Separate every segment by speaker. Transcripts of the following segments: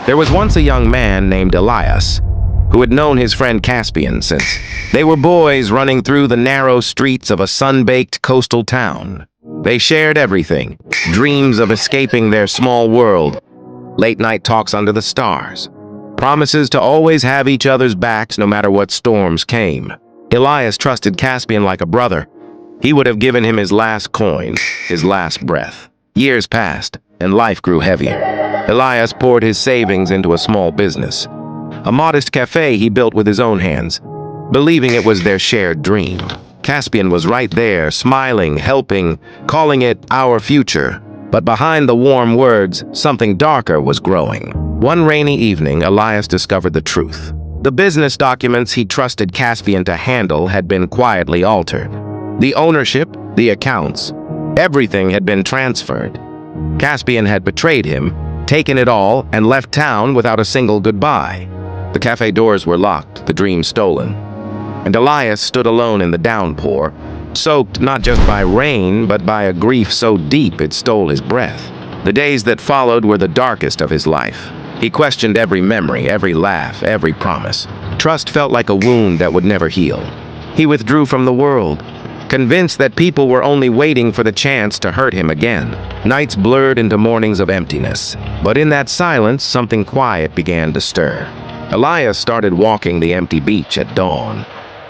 Speaker 1: There was once a young man named Elias who had known his friend Caspian since they were boys running through the narrow streets of a sun-baked coastal town. They shared everything, dreams of escaping their small world, late-night talks under the stars, promises to always have each other's backs no matter what storms came. Elias trusted Caspian like a brother. He would have given him his last coin, his last breath. Years passed, and life grew heavier. Elias poured his savings into a small business, a modest cafe he built with his own hands, believing it was their shared dream. Caspian was right there, smiling, helping, calling it our future. But behind the warm words, something darker was growing. One rainy evening, Elias discovered the truth. The business documents he trusted Caspian to handle had been quietly altered. The ownership, the accounts, everything had been transferred. Caspian had betrayed him, taken it all, and left town without a single goodbye. The cafe doors were locked, the dream stolen. And Elias stood alone in the downpour, soaked not just by rain, but by a grief so deep it stole his breath. The days that followed were the darkest of his life. He questioned every memory, every laugh, every promise. Trust felt like a wound that would never heal. He withdrew from the world, convinced that people were only waiting for the chance to hurt him again. Nights blurred into mornings of emptiness, but in that silence, something quiet began to stir. Elias started walking the empty beach at dawn,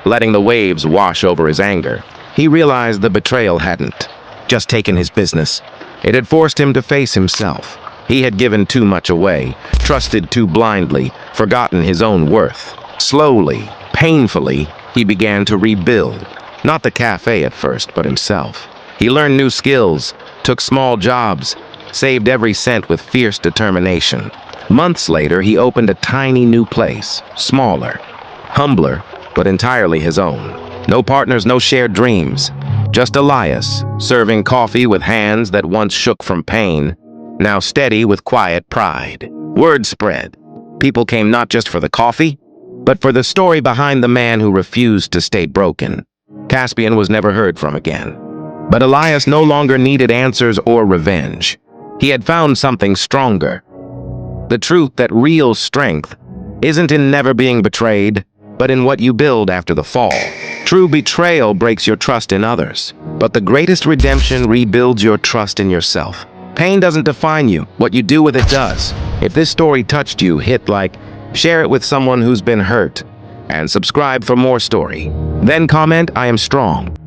Speaker 1: letting the waves wash over his anger. He realized the betrayal hadn't just taken his business. It had forced him to face himself. He had given too much away, trusted too blindly, forgotten his own worth. Slowly, painfully, he began to rebuild. Not the cafe at first, but himself. He learned new skills, took small jobs, saved every cent with fierce determination. Months later, he opened a tiny new place, smaller, humbler, but entirely his own. No partners, no shared dreams. Just Elias, serving coffee with hands that once shook from pain, now steady with quiet pride. Word spread. People came not just for the coffee, but for the story behind the man who refused to stay broken. Caspian was never heard from again. But Elias no longer needed answers or revenge. He had found something stronger. The truth that real strength isn't in never being betrayed, but in what you build after the fall. True betrayal breaks your trust in others, but the greatest redemption rebuilds your trust in yourself. Pain doesn't define you. What you do with it does. If this story touched you, hit like, share it with someone who's been hurt, and subscribe for more story. Then comment, I am strong.